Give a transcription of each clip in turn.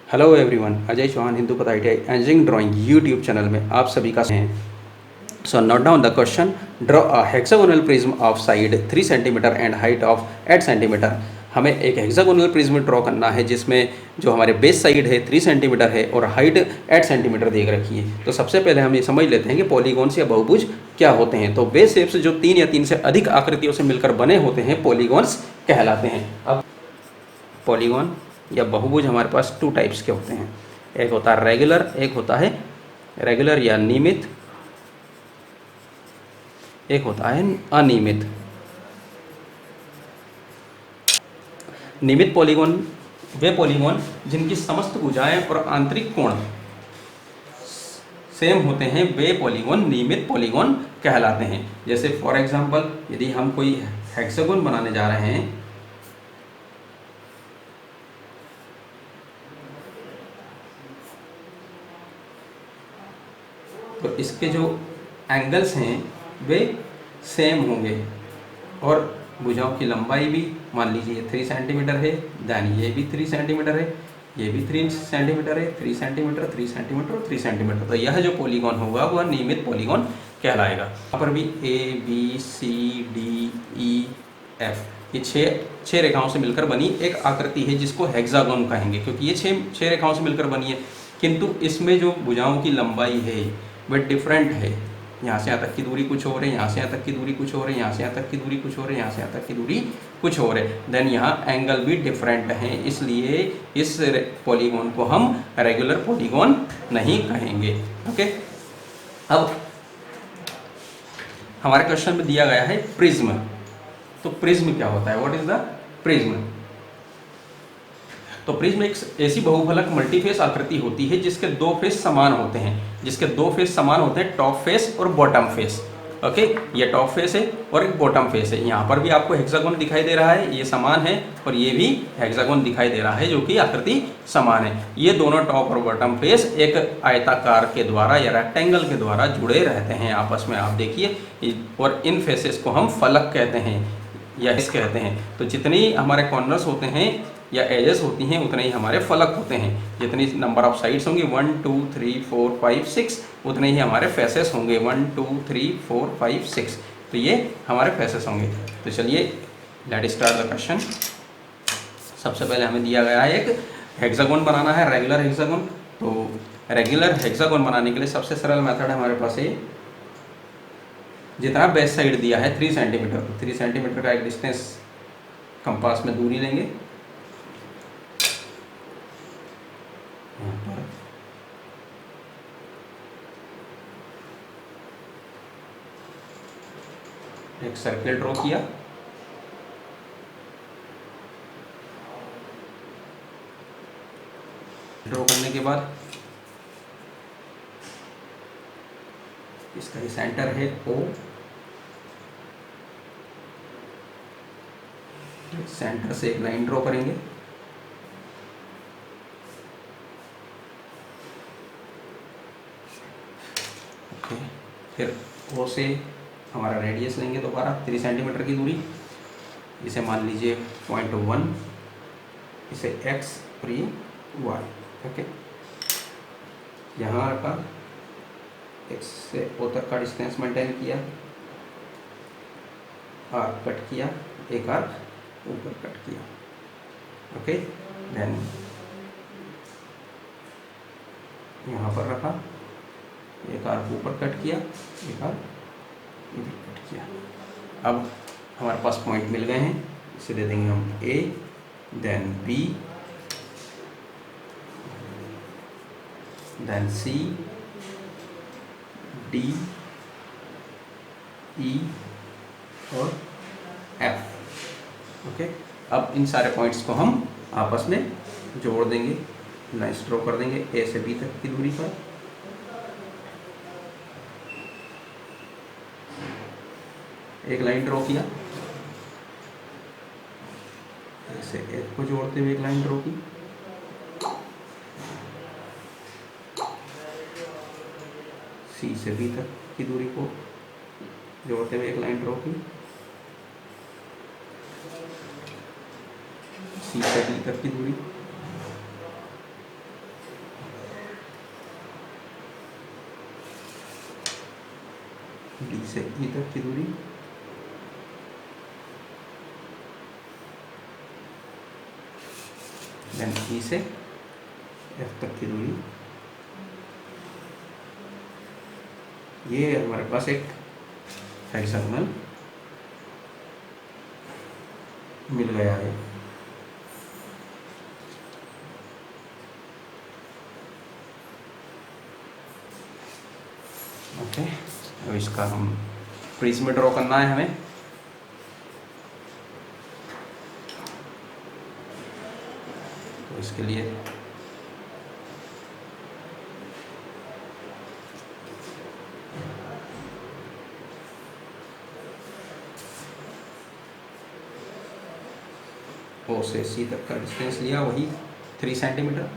Hello everyone, Ajay Chauhan हिंदू पता ITI engineering drawing YouTube channel में आप सभी का हैं। So note down the question. Draw a hexagonal prism of side 3 centimeter and height of 8 centimeter. हमें एक हेक्सागोनल प्रिज्म ड्रॉ करना है जिसमें जो हमारे बेस साइड है 3 सेंटीमीटर है और हाइट 8 सेंटीमीटर देख रखी है। तो सबसे पहले हम ये समझ लेते हैं कि पॉलीगॉन्स या बहुभुज क्या होते हैं। तो बेस शेप्स जो 3 या 3 से अधिक आकृतियों से मिलकर बने होते हैं पॉलीगॉन्स कहलाते हैं। अब पॉलीगॉन या बहुभुज हमारे पास 2 टाइप्स के होते हैं। एक होता है रेगुलर, एक होता है रेगुलर या नियमित, एक होता है अनियमित। नियमित पॉलीगॉन वे पॉलीगॉन जिनकी समस्त भुजाएं और आंतरिक कोण सेम होते हैं, वे पॉलीगॉन नियमित पॉलीगॉन कहलाते हैं। जैसे फॉर एग्जांपल यदि हम कोई हेक्सागोन बनाने जा रहे हैं तो इसके जो एंगल्स हैं वे सेम होंगे और भुजाओं की लंबाई भी मान लीजिए 3 सेंटीमीटर है, देन ये भी 3 सेंटीमीटर है, ये भी 3 सेंटीमीटर है, 3 सेंटीमीटर, 3 सेंटीमीटर और 3 सेंटीमीटर। तो यह जो पॉलीगॉन होगा वह नियमित पॉलीगॉन कहलाएगा। यहाँ पर भी ABCDEF ये छः रेखाओं से मिलकर बनी एक आकृति है जिसको हेक्सागोन कहेंगे, क्योंकि ये छः रेखाओं से मिलकर बनी है। किंतु इसमें जो भुजाओं की लंबाई है वह डिफरेंट है। यहाँ से यहाँ तक की दूरी कुछ और है, यहाँ से यहाँ तक की दूरी कुछ और है, यहाँ से यहाँ तक की दूरी कुछ और है, यहाँ से यहाँ तक की दूरी कुछ और है। देन यहाँ एंगल भी डिफरेंट हैं, इसलिए इस पॉलीगॉन को हम रेगुलर पॉलीगॉन नहीं कहेंगे। ओके, अब हमारे क्वेश्चन में दिया गया है प्रिज्म। तो प्रिज्म क्या होता है? What is the prism? तो प्रिज्म एक ऐसी बहुफलक मल्टीफेस आकृति होती है जिसके दो फेस समान होते हैं। जिसके दो फेस समान होते हैं, टॉप फेस और बॉटम फेस। ओके, ये टॉप फेस है और एक बॉटम फेस है। यहाँ पर भी आपको हेक्सागोन दिखाई दे रहा है, ये समान है, और ये भी हेक्सागोन दिखाई दे रहा है जो कि आकृति समान है। ये दोनों टॉप और बॉटम फेस एक आयताकार के द्वारा या रेक्टेंगल के द्वारा जुड़े रहते हैं आपस में, आप देखिए। और इन फेसेस को हम फलक कहते हैं या हिस्स कहते हैं। तो जितनी हमारे कॉर्नर्स होते हैं या एजेस होती हैं उतने ही हमारे फलक होते हैं। जितनी नंबर ऑफ साइड्स होंगी 1 2 3 4 5 6 उतने ही हमारे फेसेस होंगे 1 2 3 4 5 6। तो ये हमारे फेसेस होंगे। तो चलिए लेट स्टार्ट द क्वेश्चन। सबसे पहले हमें दिया गया है एक हेक्सागोन बनाना है, रेगुलर हेक्सागोन। तो रेगुलर हेक्सागोन बनाने के लिए सबसे सरल मेथड हमारे पास है, जितना बेस साइड दिया है 3 सेंटीमीटर, तो 3 सेंटीमीटर का एक डिस्टेंस कंपास में दूरी लेंगे। एक सर्किल ड्रॉ किया, ड्रॉ करने के बाद इसका सेंटर है O, सेंटर से एक लाइन ड्रॉ करेंगे। ओके, फिर O से हमारा रेडियस लेंगे दोबारा 3 सेंटीमीटर की दूरी। इसे मान लीजिए 0.1, इसे x और ये y। ओके, यहाँ रखा, x से O तक का डिस्टेंस मेंटेन किया, आर्क कट किया, एक आर्क ऊपर कट किया। ओके, देन यहाँ पर रखा, एक आर्क ऊपर कट किया, एक आर्क इधर कट किया। अब हमारे पास पॉइंट मिल गए हैं, इसे दे देंगे हम A, then B, then C, D, E और F। ओके, अब इन सारे पॉइंट्स को हम आपस में जोड़ देंगे, लाइन्स ड्रॉ कर देंगे A से B तक की दूरी पर। एक लाइन ड्रॉ किया, ऐसे एक को जोड़ते हुए एक लाइन ड्रॉ की, C से B तक की दूरी को जोड़ते हुए एक लाइन ड्रॉ की, C से D तक की दूरी, डी से ई तक की दूरी, देन ई से एफ तक की दूरी। ये हमारे पास एक हेक्सागोनल मिल गया है। ओके, अब इसका हम प्रिज्म ड्रॉ करना है हमें। तो इसके लिए ओ से सी तक का डिस्टेंस लिया, वही 3 सेंटीमीटर।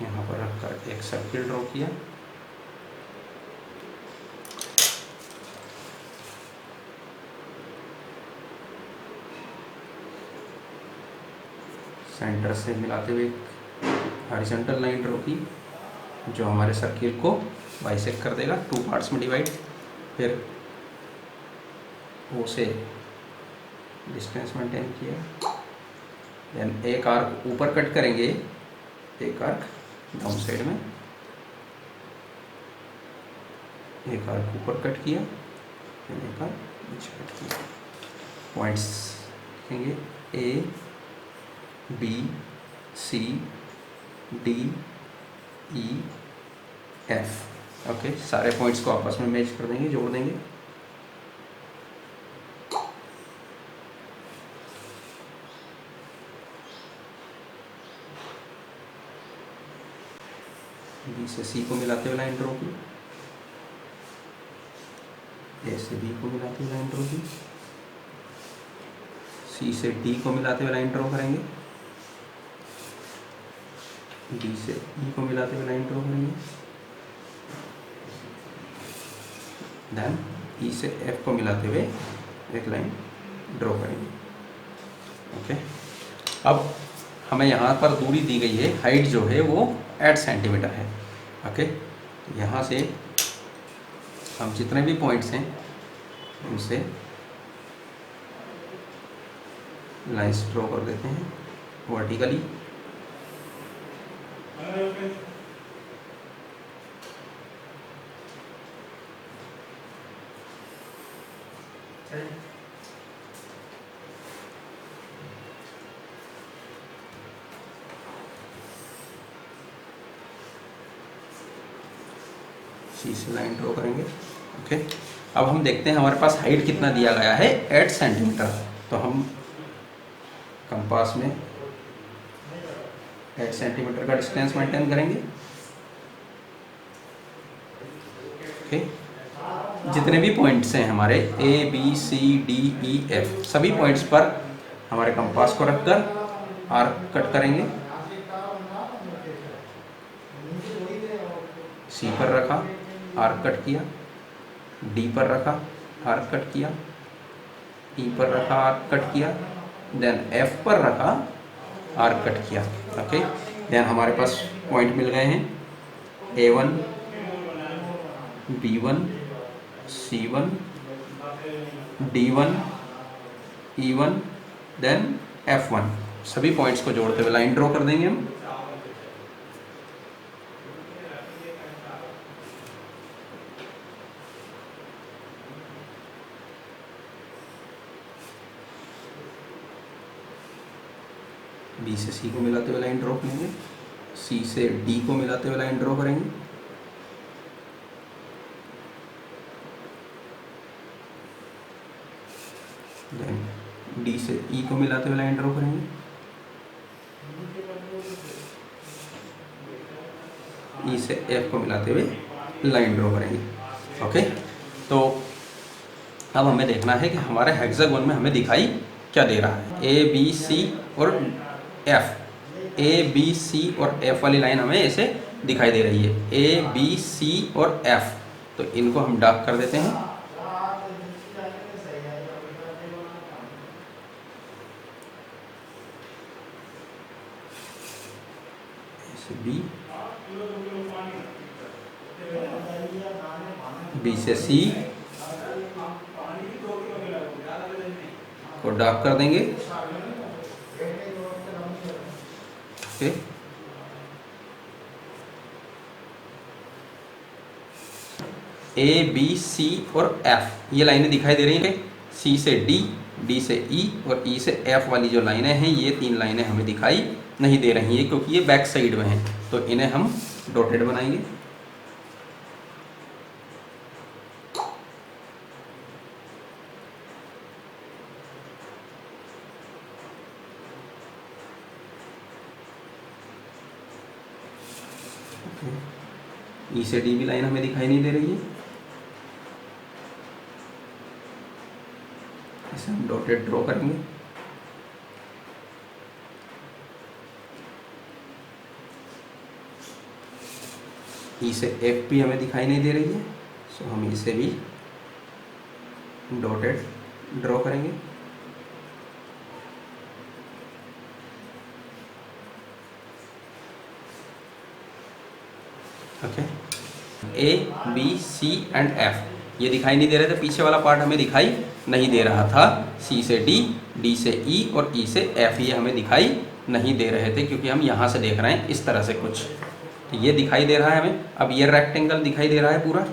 यहाँ पर रखकर एक सर्किल ड्रॉ किया। सेंटर से मिलाते हुए एक हॉरिजॉन्टल लाइन ड्रॉ की जो हमारे सर्किल को बाइसेक्ट कर देगा, 2 पार्ट्स में डिवाइड। फिर ओ से डिस्टेंस मेंटेन किया, देन एक आर्क ऊपर कट करेंगे, एक आर्क डाउन साइड में, एक आर्क ऊपर कट किया, फिर एक आर्क नीचे कट किया। पॉइंट्स लिखेंगे A B C D E F. Okay, सारे पॉइंट्स को आपस में मैच कर देंगे, जोड़ देंगे। बी से सी को मिलाते हुए लाइन ड्रॉ की, ए से बी को मिलाते हुए लाइन ड्रॉ की, सी से डी को मिलाते हुए लाइन ड्रॉ करेंगे, डी से ई को मिलाते हुए लाइन ड्रॉ करेंगे, देन ई से एफ को मिलाते हुए एक लाइन ड्रॉ करेंगे। ओके, अब हमें यहाँ पर दूरी दी गई है, हाइट जो है वो 8 सेंटीमीटर है। ओके, यहाँ से हम जितने भी पॉइंट्स हैं उनसे लाइंस ड्रॉ कर देते हैं वर्टिकली। सी से लाइन ड्रॉ करेंगे। ओके, अब हम देखते हैं हमारे पास हाइट कितना दिया गया है, 8 सेंटीमीटर। तो हम कंपास में 8 सेंटीमीटर का डिस्टेंस मेंटेन करेंगे। ओके, जितने भी पॉइंट्स हैं हमारे A B C D E F, सभी पॉइंट्स पर हमारे कंपास को रखकर आर्क कट करेंगे। सी पर रखा, आर्क कट किया, डी पर रखा, आर्क कट किया, ई पर रखा, आर्क कट किया, देन एफ पर रखा, आर्क कट किया। ओके, देन हमारे पास पॉइंट मिल गए हैं A1, B1, C1, D1, E1, then F1। सभी पॉइंट्स को जोड़ते हुए लाइन ड्रॉ कर देंगे हम। बी से सी को मिलाते हुए लाइन ड्रॉ करेंगे, सी से डी को मिलाते हुए लाइन ड्रॉ करेंगे, देन डी से ई को मिलाते हुए लाइन ड्रॉ करेंगे, ई से एफ को मिलाते हुए लाइन ड्रॉ करेंगे। ओके, तो अब हमें देखना है कि हमारे हेक्सागोन में हमें दिखाई क्या दे रहा है। ए बी सी और एफ, ए बी सी और एफ वाली लाइन हमें ऐसे दिखाई दे रही है, ए बी सी और एफ, तो इनको हम डार्क कर देते हैं। बी, बी से सी को डार्क कर देंगे। ओके, ए बी सी और एफ ये लाइनें दिखाई दे रही हैं। सी से डी, डी से ई और ई से एफ वाली जो लाइनें हैं, ये 3 लाइनें हमें दिखाई नहीं दे रही हैं क्योंकि ये बैक साइड में हैं, तो इन्हें हम डॉटेड बनाएंगे। ई से डी भी लाइन हमें दिखाई नहीं दे रही है, इसे हम डॉटेड ड्रॉ करेंगे। ई से एफ भी हमें दिखाई नहीं दे रही है, सो हम इसे भी डॉटेड ड्रॉ करेंगे। Okay, A B C and F ये दिखाई नहीं दे रहे थे, पीछे वाला पार्ट हमें दिखाई नहीं दे रहा था। सी से डी, डी से ई और ई से एफ ये हमें दिखाई नहीं दे रहे थे क्योंकि हम यहाँ से देख रहे हैं इस तरह से कुछ, तो ये दिखाई दे रहा है हमें। अब ये रेक्टेंगल दिखाई दे रहा है पूरा,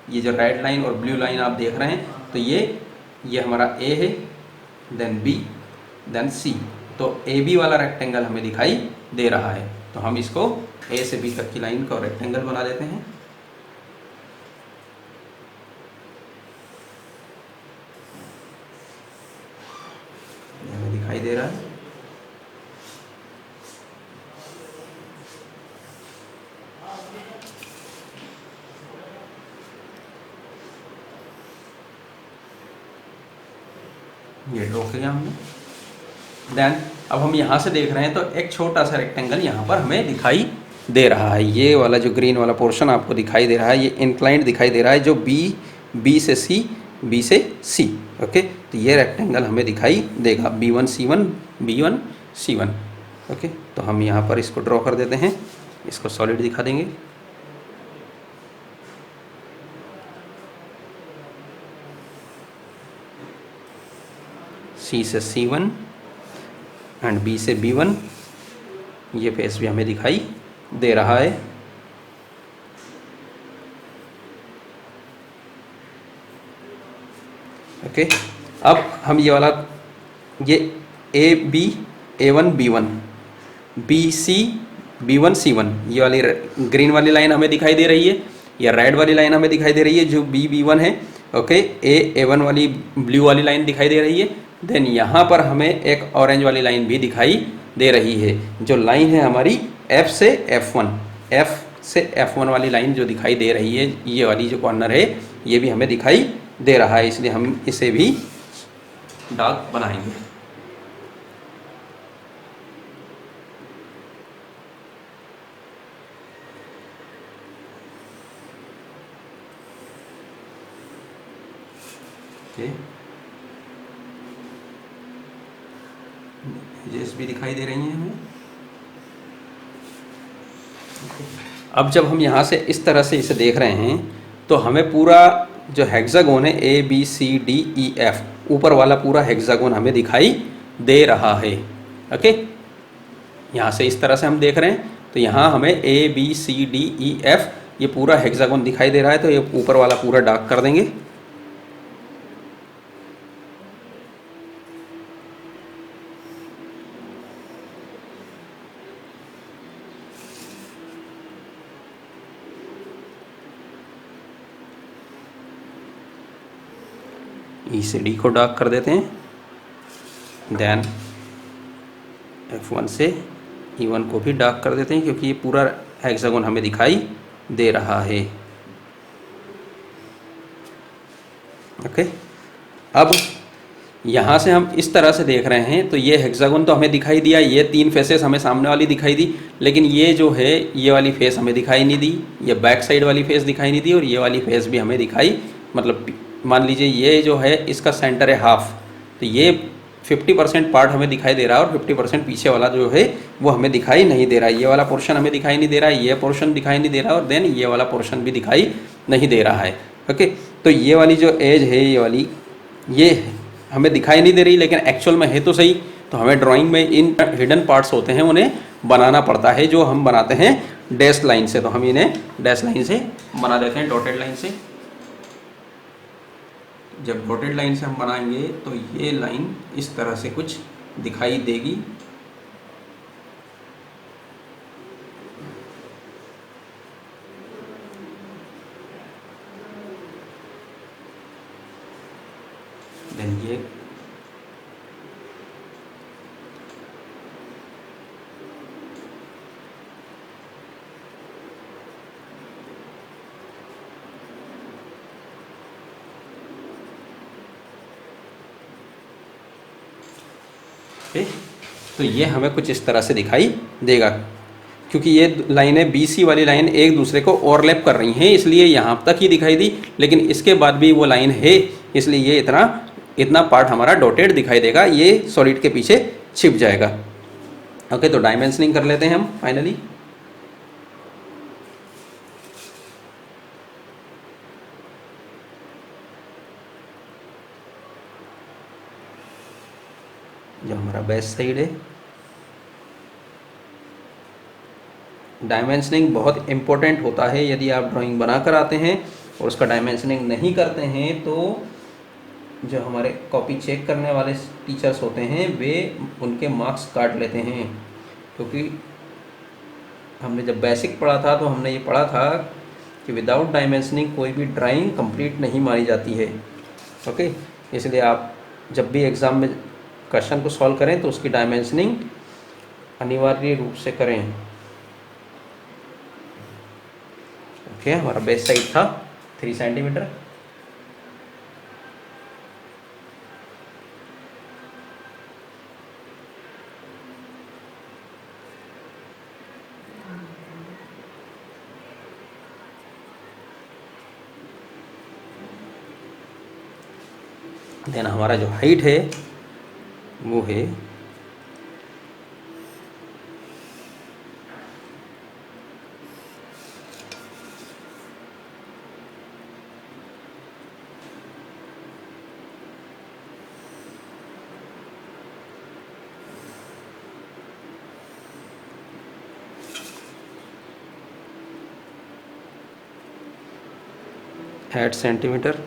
ये जो रेड लाइन और ब्लू लाइन आप देख रहे हैं, तो ये हमारा ए है, देन बी, देन सी, तो ए बी वाला रेक्टेंगल हमें दिखाई दे रहा है। तो हम इसको ए से बी तक की लाइन का रेक्टेंगल बना देते हैं। ये हमें दिखाई दे रहा है। ये ड्रॉ किया हमने। देन अब हम यहाँ से देख रहे हैं तो एक छोटा सा रेक्टेंगल यहाँ पर हमें दिखाई दे रहा है। ये वाला जो ग्रीन वाला पोर्शन आपको दिखाई दे रहा है, ये इंक्लाइंड दिखाई दे रहा है, जो बी से सी, बी से सी। ओके, तो ये रेक्टेंगल हमें दिखाई देगा, B1 C1 B1 C1। Okay, तो हम यहाँ पर इसको ड्रॉ कर देते हैं, इसको सॉलिड दिखा देंगे। C से C1 एंड B से B1, ये फेस भी हमें दिखाई दे रहा है। ओके, अब हम ये वाला, ये A B A1 B1 B C B1 C1 ये वाली ग्रीन वाली लाइन हमें दिखाई दे रही है, या रेड वाली लाइन हमें दिखाई दे रही है जो B1 है। ओके, A1 वाली ब्लू वाली लाइन दिखाई दे रही है। देन यहाँ पर हमें एक ऑरेंज वाली लाइन भी दिखाई दे रही है, जो लाइन है हमारी F से F1 वाली लाइन जो दिखाई दे रही है, ये वाली जो कॉर्नर है ये भी हमें दिखाई दे रहा है, इसलिए हम इसे भी डार्क बनाएंगे। ओके, एजेस भी दिखाई दे रही हैं हमें। अब जब हम यहाँ से इस तरह से इसे देख रहे हैं तो हमें पूरा जो हेक्सागोन है ABCDEF, ऊपर वाला पूरा हेक्सागोन हमें दिखाई दे रहा है। ओके, यहाँ से इस तरह से हम देख रहे हैं तो यहाँ हमें ABCDEF ये पूरा हेक्सागोन दिखाई दे रहा है, तो ये ऊपर वाला पूरा डार्क कर देंगे। ई से डी को डार्क कर देते हैं। देन F1 से E1 को भी डार्क कर देते हैं क्योंकि ये पूरा हेक्सागोन हमें दिखाई दे रहा है। ओके, अब यहाँ से हम इस तरह से देख रहे हैं तो ये हेक्सागोन तो हमें दिखाई दिया, ये 3 फेसेस हमें सामने वाली दिखाई दी, लेकिन ये जो है ये वाली फेस हमें दिखाई नहीं दी, ये बैक साइड वाली फेस दिखाई नहीं दी, और ये वाली फेस भी हमें दिखाई, मतलब मान लीजिए ये जो है इसका सेंटर है हाफ, तो ये 50% पार्ट हमें दिखाई दे रहा है और 50% पीछे वाला जो है वो हमें दिखाई नहीं दे रहा है। ये वाला पोर्शन हमें दिखाई नहीं दे रहा है, ये पोर्शन दिखाई नहीं दे रहा है, और देन ये वाला पोर्शन भी दिखाई नहीं दे रहा है। ओके, तो ये वाली जो एज है ये वाली, ये हमें दिखाई नहीं दे रही, लेकिन एक्चुअल में है तो सही। तो हमें ड्राइंग में इन हिडन पार्ट्स होते हैं उन्हें बनाना पड़ता है, जो हम बनाते हैं डैश लाइन से। तो हम इन्हें डैश लाइन से बना देते हैं, डॉटेड लाइन से। जब डॉटेड लाइन से हम बनाएंगे तो ये लाइन इस तरह से कुछ दिखाई देगी। देन ये तो ये हमें कुछ इस तरह से दिखाई देगा, क्योंकि ये लाइनें BC वाली लाइन एक दूसरे को ओवरलैप कर रही हैं, इसलिए यहाँ तक ही दिखाई दी, लेकिन इसके बाद भी वो लाइन है, इसलिए ये इतना पार्ट हमारा डॉटेड दिखाई देगा, ये सॉलिड के पीछे छिप जाएगा। ओके, तो डायमेंशनिंग कर लेते हैं हम फाइनली। जो हमारा बेस साइड है, डायमेंशनिंग बहुत इम्पोर्टेंट होता है। यदि आप ड्राइंग बना कर आते हैं और उसका डायमेंशनिंग नहीं करते हैं तो जो हमारे कॉपी चेक करने वाले टीचर्स होते हैं वे उनके मार्क्स काट लेते हैं, क्योंकि हमने जब बेसिक पढ़ा था तो हमने ये पढ़ा था कि विदाउट डायमेंशनिंग कोई भी ड्राइंग कंप्लीट नहीं मानी जाती है। ओके, इसलिए आप जब भी एग्ज़ाम में क्वेश्चन को सॉल्व करें तो उसकी डायमेंशनिंग अनिवार्य रूप से करें। ओके, हमारा बेस साइड था 3 सेंटीमीटर। देन हमारा जो हाइट है वो है 8 सेंटीमीटर।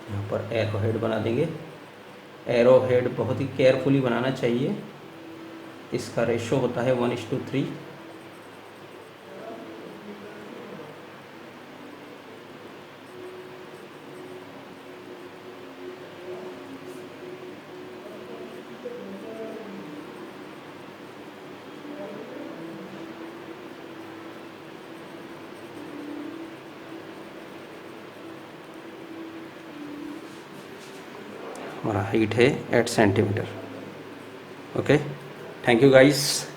यहाँ पर एरो हेड बना देंगे। एरो हेड बहुत ही केयरफुली बनाना चाहिए, इसका रेशो होता है 1:3। हमारा हाइट है 8 centimetre. Okay, thank you guys.